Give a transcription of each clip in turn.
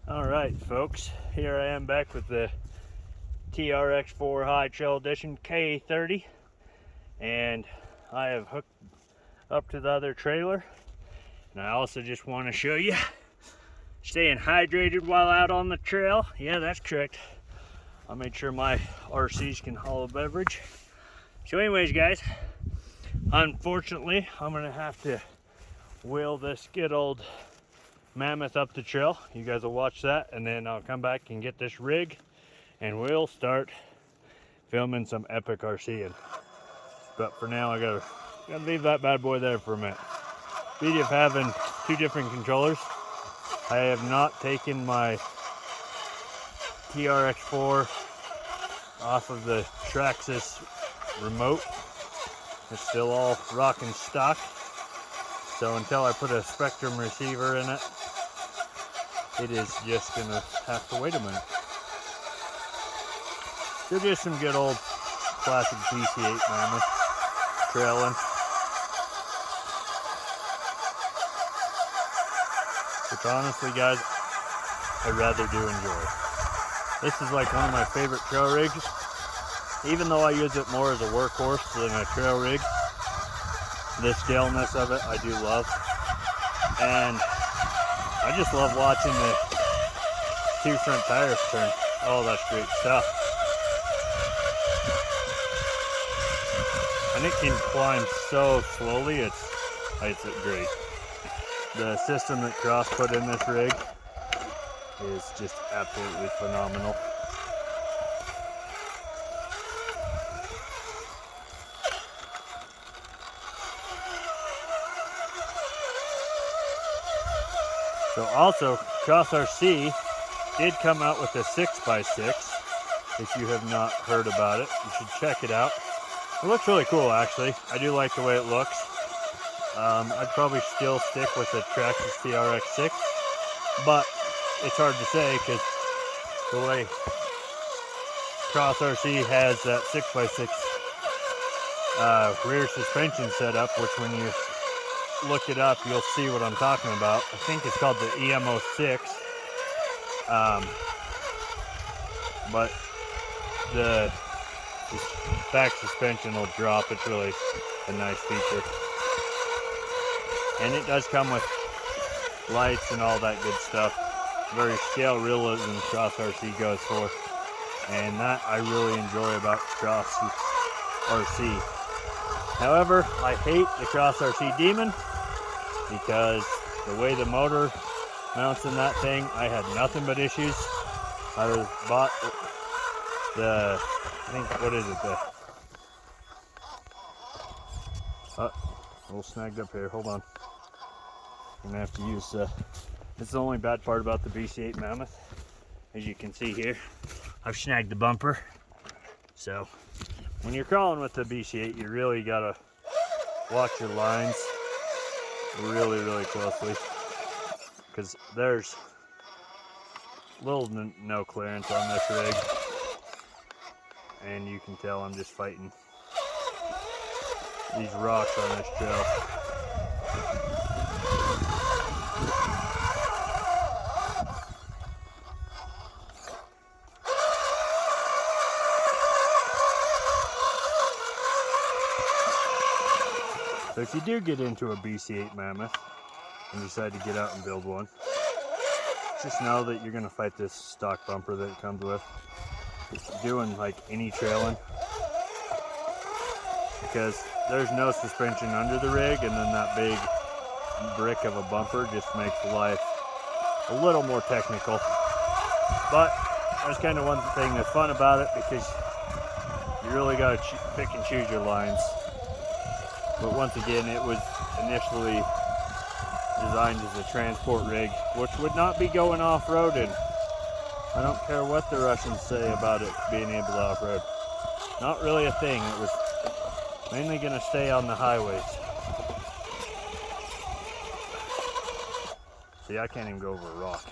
Alright folks, here I am back with the TRX4 High Trail Edition K30, and I have hooked up to the other trailer, and I also just want to show you staying hydrated while out on the trail. Yeah, that's correct. I made sure my RCs can haul a beverage. So anyways guys, unfortunately I'm gonna have to wheel this good old mammoth up the trail. You guys will watch that, and then I'll come back and get this rig and we'll start filming some epic RCing. But for now I gotta leave that bad boy there for a minute. Beauty of having two different controllers, I have not taken my TRX4 off of the Traxxas remote. It's still all rocking stock. So until I put a Spectrum receiver in it, it is just gonna have to wait a minute. So just some good old classic BC8 mammoth trailing. Which honestly guys, I rather do enjoy. This is like one of my favorite trail rigs. Even though I use it more as a workhorse than a trail rig, the staleness of it I do love. And I just love watching the two front tires turn. Oh, that's great stuff. And it can climb so slowly, it's great. The system that Cross put in this rig is just absolutely phenomenal. So also, Cross RC did come out with a 6x6. If you have not heard about it, you should check it out. It looks really cool actually. I do like the way it looks. I'd probably still stick with the Traxxas TRX6, but it's hard to say because the way Cross RC has that 6x6 rear suspension setup, which when you look it up, you'll see what I'm talking about. I think it's called the EMO6. But the back suspension will drop. It's really a nice feature. And it does come with lights and all that good stuff. Very scale realism Cross RC goes for. And that I really enjoy about Cross RC. However, I hate the Cross RC Demon because the way the motor mounts in that thing, I had nothing but issues. I bought the, I think, what is it, a little snagged up here, hold on. I'm gonna have to use, it's the only bad part about the BC8 Mammoth. As you can see here, I've snagged the bumper. So, when you're crawling with the BC8, you really gotta watch your lines really, really closely, because there's little no clearance on this rig, and you can tell I'm just fighting these rocks on this trail. So if you do get into a BC8 Mammoth and decide to get out and build one, just know that you're going to fight this stock bumper that it comes with. Doing like any trailing, because there's no suspension under the rig, and then that big brick of a bumper just makes life a little more technical. But that's kind of one thing that's fun about it, because you really got to pick and choose your lines. But once again, it was initially designed as a transport rig, which would not be going off-roading. I don't care what the Russians say about it being able to off-road. Not really a thing. It was mainly going to stay on the highways. See, I can't even go over a rock.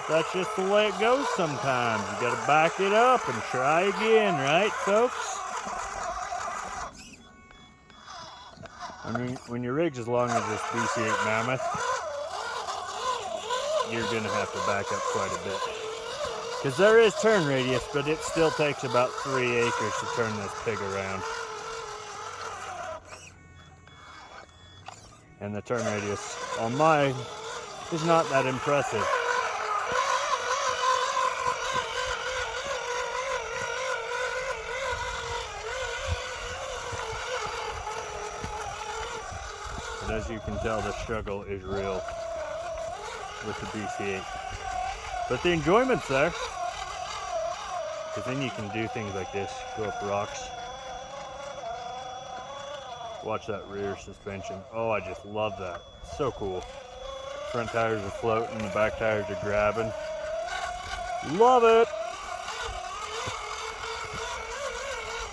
that's just the way it goes sometimes. You gotta back it up and try again, right, folks? I mean, when your rig's as long as this BC-8 Mammoth, you're gonna have to back up quite a bit. Because there is turn radius, but it still takes about 3 acres to turn this pig around. And the turn radius on mine is not that impressive. But as you can tell, the struggle is real with the BC-8. But the enjoyment's there. Because then you can do things like this, go up rocks. Watch that rear suspension. Oh, I just love that. So cool. Front tires are floating, the back tires are grabbing. Love it!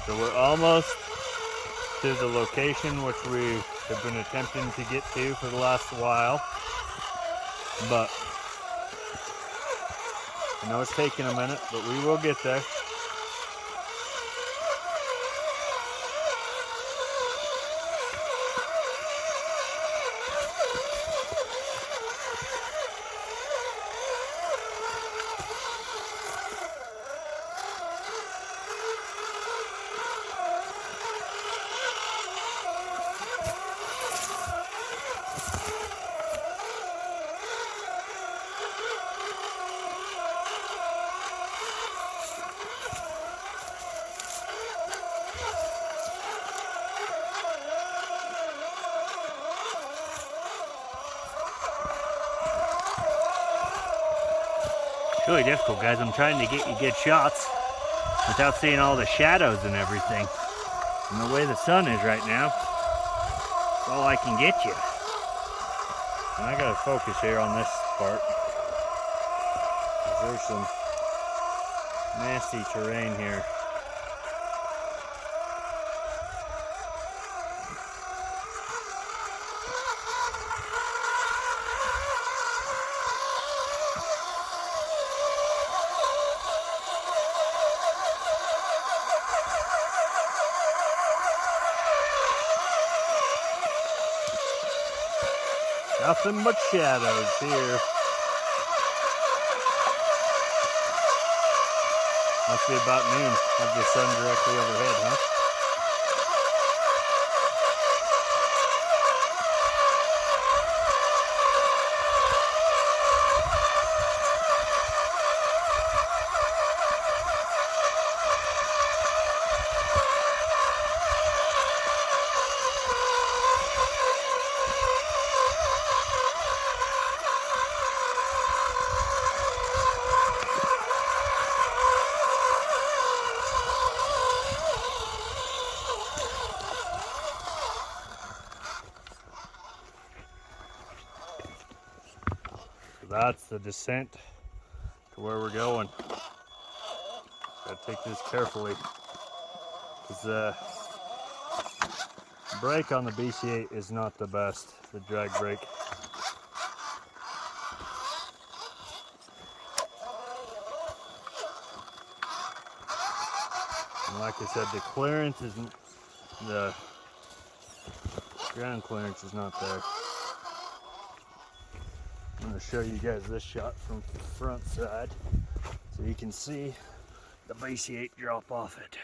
So we're almost to the location which we have been attempting to get to for the last while. But I know it's taking a minute, but we will get there. It's really difficult, guys. I'm trying to get you good shots without seeing all the shadows and everything. And the way the sun is right now, that's all I can get you. And I gotta focus here on this part. There's some nasty terrain here. Nothing but shadows here. Must be about noon. Have the sun directly overhead, huh? That's the descent to where we're going. Gotta take this carefully, because the brake on the BC-8 is not the best, the drag brake. And like I said, the clearance isn't, the ground clearance is not there. I'm going to show you guys this shot from the front side so you can see the BC-8 drop off it.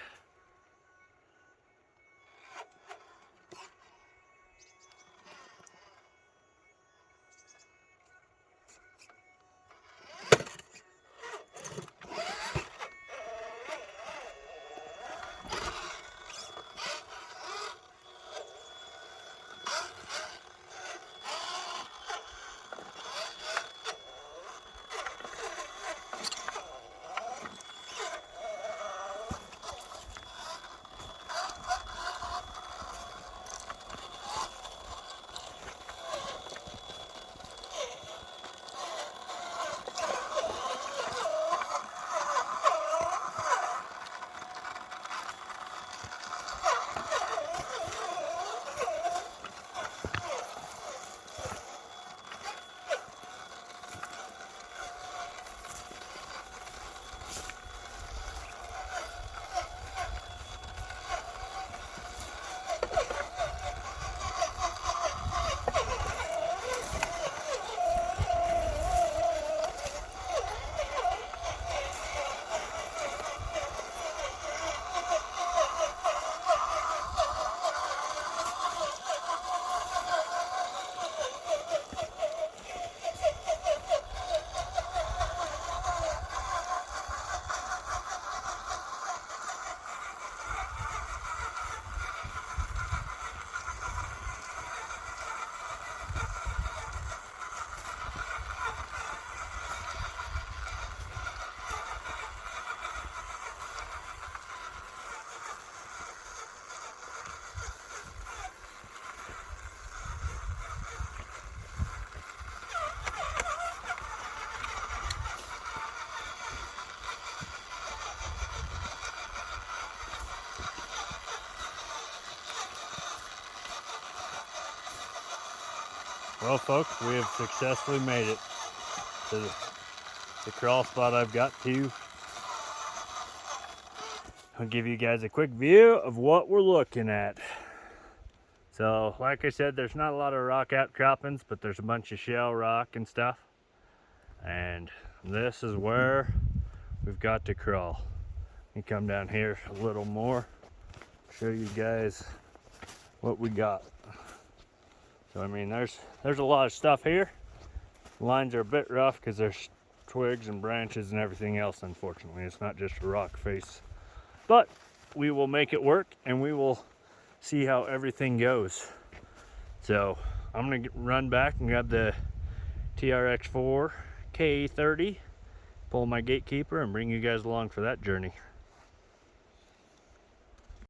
Well, folks, we have successfully made it to the crawl spot I've got to. I'll give you guys a quick view of what we're looking at. So, like I said, there's not a lot of rock outcroppings, but there's a bunch of shell rock and stuff. And this is where we've got to crawl. Let me come down here a little more, show you guys what we got. So I mean, there's a lot of stuff here. The lines are a bit rough because there's twigs and branches and everything else. Unfortunately, it's not just a rock face, but we will make it work and we will see how everything goes. So I'm gonna run back and grab the TRX4 K30, pull my gatekeeper, and bring you guys along for that journey.